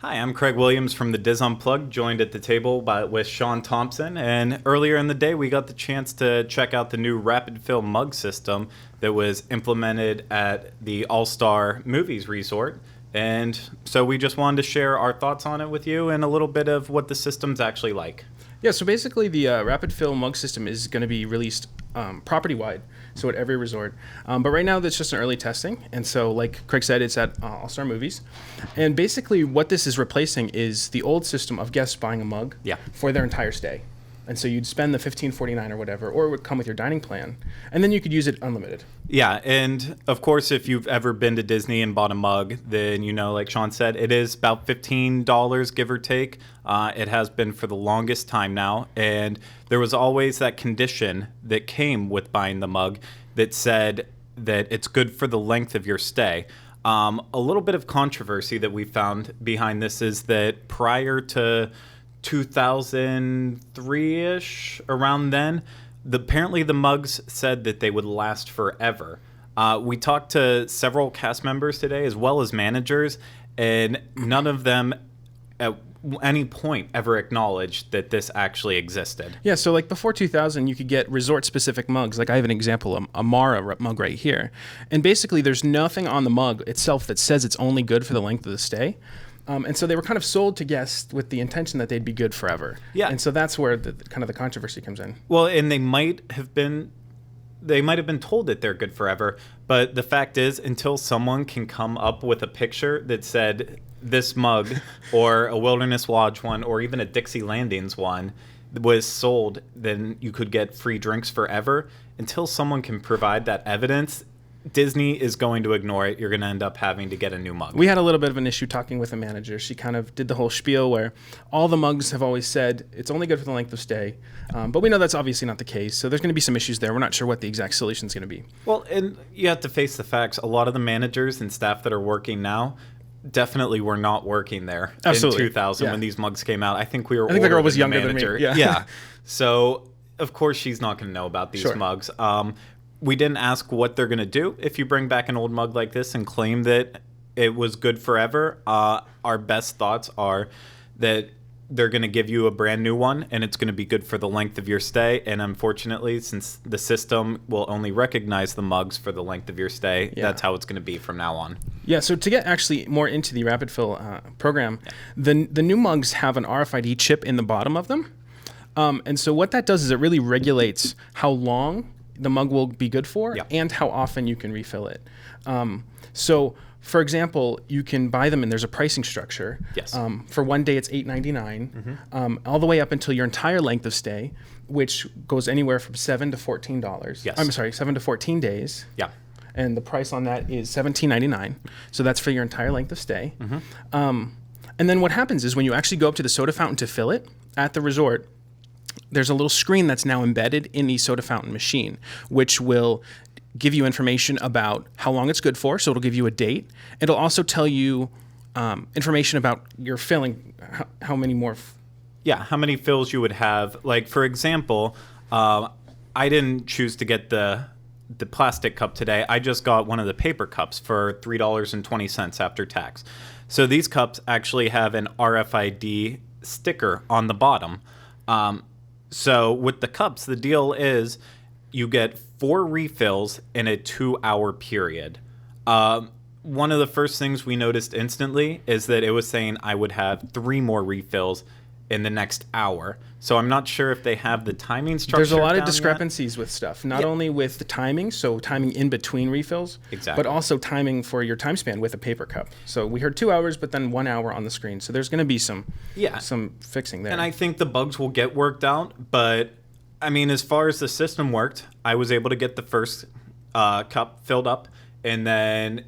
Hi, I'm Craig Williams from the Diz Unplugged, joined at the table with Sean Thompson. And earlier in the day, we got the chance to check out the new rapid fill mug system that was implemented at the All Star Movies Resort. And so we just wanted to share our thoughts on it with you and a little bit of what the system's actually like. Yeah, so basically the rapid fill mug system is going to be released property-wide, so at every resort. But right now, that's just an early testing. And so, like Craig said, it's at All-Star Movies. And basically, what this is replacing is the old system of guests buying a mug for their entire stay. And so you'd spend the $15.49 or whatever, or it would come with your dining plan. And then you could use it unlimited. Yeah, and of course, if you've ever been to Disney and bought a mug, then you know, like Sean said, it is about $15, give or take. It has been for the longest time now. And there was always that condition that came with buying the mug that said that it's good for the length of your stay. A little bit of controversy that we found behind this is that prior to 2003-ish, around then, apparently the mugs said that they would last forever. We talked to several cast members today, as well as managers, and none of them at any point ever acknowledged that this actually existed. Yeah, so like before 2000, you could get resort-specific mugs. Like I have an example, a Mara mug right here. And basically, there's nothing on the mug itself that says it's only good for the length of the stay. And so they were kind of sold to guests with the intention that they'd be good forever. Yeah. And so that's where the kind of the controversy comes in. Well, and they might have been told that they're good forever, but the fact is, until someone can come up with a picture that said this mug or a Wilderness Lodge one or even a Dixie Landings one was sold, then you could get free drinks forever. Until someone can provide that evidence, Disney is going to ignore it. You're going to end up having to get a new mug. We had a little bit of an issue talking with a manager. She kind of did the whole spiel where all the mugs have always said it's only good for the length of stay. But we know that's obviously not the case. So there's going to be some issues there. We're not sure what the exact solution is going to be. Well, and you have to face the facts. A lot of the managers and staff that are working now definitely were not working there in 2000 when these mugs came out. I think the girl was younger than me. Yeah. So, of course, she's not going to know about these mugs. We didn't ask what they're going to do if you bring back an old mug like this and claim that it was good forever. Our best thoughts are that they're going to give you a brand new one and it's going to be good for the length of your stay. And unfortunately, since the system will only recognize the mugs for the length of your stay, that's how it's going to be from now on. Yeah, so to get actually more into the rapid fill program, the new mugs have an RFID chip in the bottom of them. And so what that does is it really regulates how long the mug will be good for and how often you can refill it. So, for example, you can buy them and there's a pricing structure. Yes. For one day, it's $8.99, all the way up until your entire length of stay, which goes anywhere from $7 to $14. Yes. I'm sorry, 7 to 14 days. Yeah. And the price on that is $17.99. So that's for your entire length of stay. And then what happens is when you actually go up to the soda fountain to fill it at the resort, there's a little screen that's now embedded in the soda fountain machine, which will give you information about how long it's good for. So it'll give you a date. It'll also tell you information about your filling, how many more. How many fills you would have. Like, for example, I didn't choose to get the plastic cup today. I just got one of the paper cups for $3.20 after tax. So these cups actually have an RFID sticker on the bottom. So with the cups, the deal is you get 4 refills in a 2-hour period. One of the first things we noticed instantly is that it was saying I would have 3 more refills in the next hour. So I'm not sure if they have the timing structure. There's a lot of discrepancies with stuff, not only with the timing, so timing in between refills, but also timing for your time span with a paper cup. So we heard 2 hours, but then 1 hour on the screen. So there's going to be some fixing there. And I think the bugs will get worked out. But I mean, as far as the system worked, I was able to get the first cup filled up, and then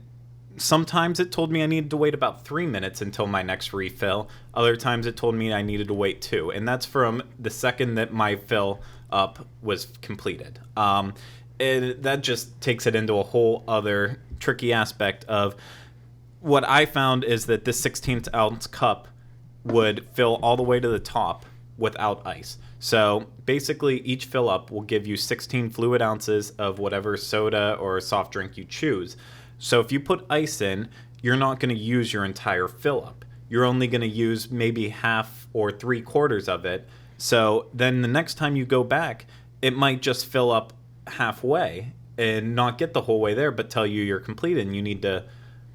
sometimes it told me I needed to wait about 3 minutes until my next refill. Other times it told me I needed to wait 2. And that's from the second that my fill up was completed. That just takes it into a whole other tricky aspect of what I found is that this 16th ounce cup would fill all the way to the top without ice. So basically each fill up will give you 16 fluid ounces of whatever soda or soft drink you choose. So if you put ice in, you're not going to use your entire fill up. you're only going to use maybe half or 3/4 of it. So then the next time you go back, it might just fill up halfway and not get the whole way there, but tell you you're completed and you need to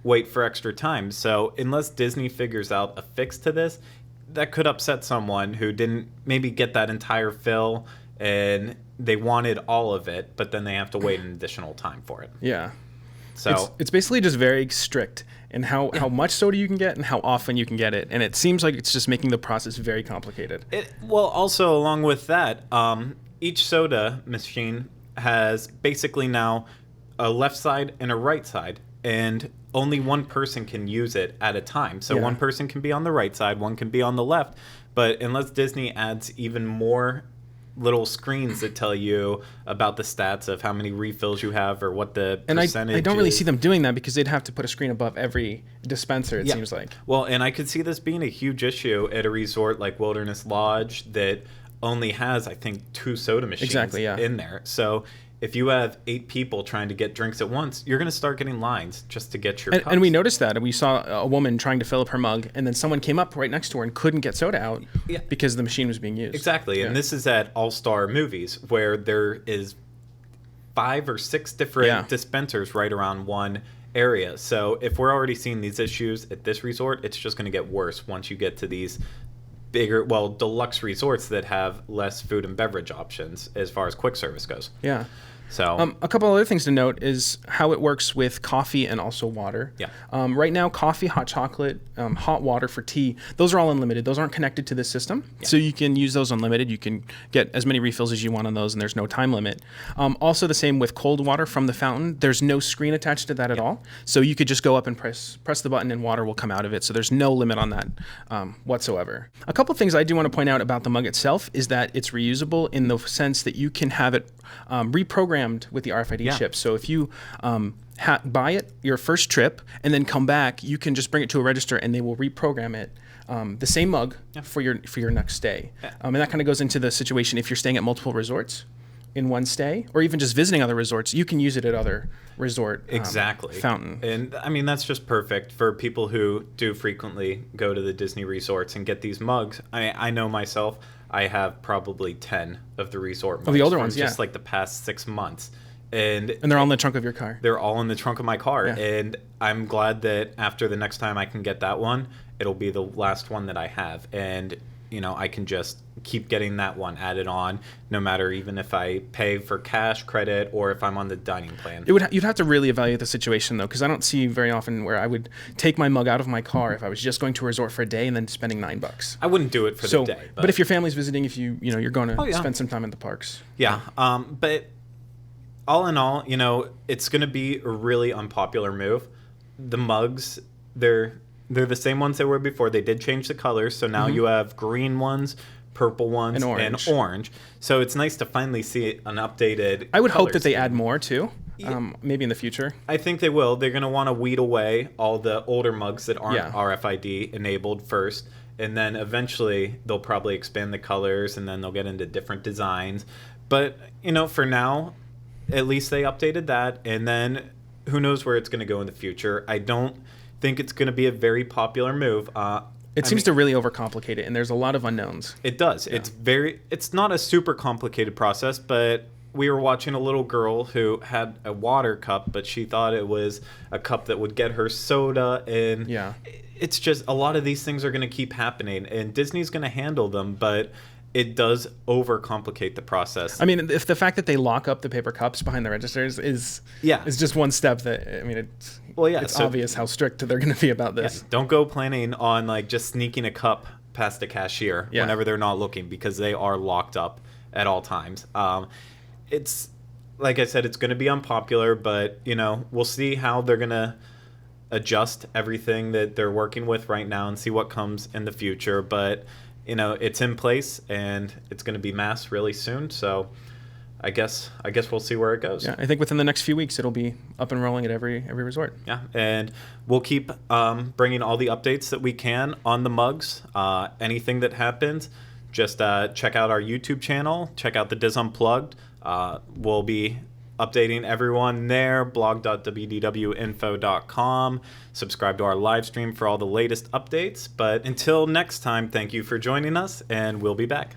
wait for extra time. So unless Disney figures out a fix to this, that could upset someone who didn't maybe get that entire fill and they wanted all of it, but then they have to wait an additional time for it. Yeah. So it's basically just very strict in how much soda you can get and how often you can get it. And it seems like it's just making the process very complicated. Well, also along with that, each soda machine has basically now a left side and a right side, and only one person can use it at a time. So one person can be on the right side, one can be on the left. But unless Disney adds even more little screens that tell you about the stats of how many refills you have or what the percentage I don't really is. see them doing that because they'd have to put a screen above every dispenser, it seems like. Well, and I could see this being a huge issue at a resort like Wilderness Lodge that only has, I think, 2 soda machines in there. So if you have 8 people trying to get drinks at once, you're going to start getting lines just to get your cups. And we noticed that. We saw a woman trying to fill up her mug, and then someone came up right next to her and couldn't get soda out because the machine was being used. Exactly. And this is at All-Star Movies, where there is 5 or 6 different dispensers right around one area. So if we're already seeing these issues at this resort, it's just going to get worse once you get to these bigger, deluxe resorts that have less food and beverage options as far as quick service goes. Yeah. So a couple other things to note is how it works with coffee and also water. Yeah. Right now, coffee, hot chocolate, hot water for tea, those are all unlimited. Those aren't connected to the system. Yeah. So you can use those unlimited. You can get as many refills as you want on those, and there's no time limit. Also the same with cold water from the fountain. There's no screen attached to that at all. So you could just go up and press the button and water will come out of it. So there's no limit on that whatsoever. A couple things I do want to point out about the mug itself is that it's reusable in the sense that you can have it reprogrammed with the RFID chip. So if you buy it your first trip and then come back, you can just bring it to a register and they will reprogram it. The same mug for your next stay. And that kind of goes into the situation if you're staying at multiple resorts in one stay, or even just visiting other resorts, you can use it at other resort fountain. And I mean, that's just perfect for people who do frequently go to the Disney resorts and get these mugs. I know myself, I have probably 10 of the resort mugs. Oh, the older ones, just like the past 6 months. And they're all in the trunk of your car. They're all in the trunk of my car. Yeah. And I'm glad that after the next time I can get that one, it'll be the last one that I have. And, I can just keep getting that one added on, no matter even if I pay for cash, credit, or if I'm on the dining plan. You'd have to really evaluate the situation, though, because I don't see very often where I would take my mug out of my car if I was just going to a resort for a day and then spending $9. I wouldn't do it for the day. But if your family's visiting, if you're going to spend some time in the parks. Yeah. But all in all, it's going to be a really unpopular move. The mugs, they're the same ones they were before. They did change the colors, so now you have green ones, purple ones, and orange. So it's nice to finally see an updated I would hope that they add more, too, maybe in the future. I think they will. They're going to want to weed away all the older mugs that aren't RFID enabled first, and then eventually they'll probably expand the colors, and then they'll get into different designs. But, for now, at least they updated that, and then who knows where it's going to go in the future. I don't think it's going to be a very popular move. It seems to really overcomplicate it, and there's a lot of unknowns. It does. Yeah. It's not a super complicated process, but we were watching a little girl who had a water cup, but she thought it was a cup that would get her soda, and it's just a lot of these things are going to keep happening, and Disney's going to handle them, but it does overcomplicate the process. I mean, if the fact that they lock up the paper cups behind the registers is just one step it's obvious how strict they're going to be about this. Yeah, don't go planning on just sneaking a cup past the cashier whenever they're not looking, because they are locked up at all times. It's like I said, it's going to be unpopular, but we'll see how they're going to adjust everything that they're working with right now and see what comes in the future. But it's in place, and it's going to be mass really soon. So I guess we'll see where it goes. Yeah, I think within the next few weeks it'll be up and rolling at every resort. Yeah, and we'll keep bringing all the updates that we can on the mugs. Anything that happens, just check out our YouTube channel. Check out the Diz Unplugged. We'll be updating everyone there, blog.wdwinfo.com. Subscribe to our live stream for all the latest updates. But until next time, thank you for joining us, and we'll be back.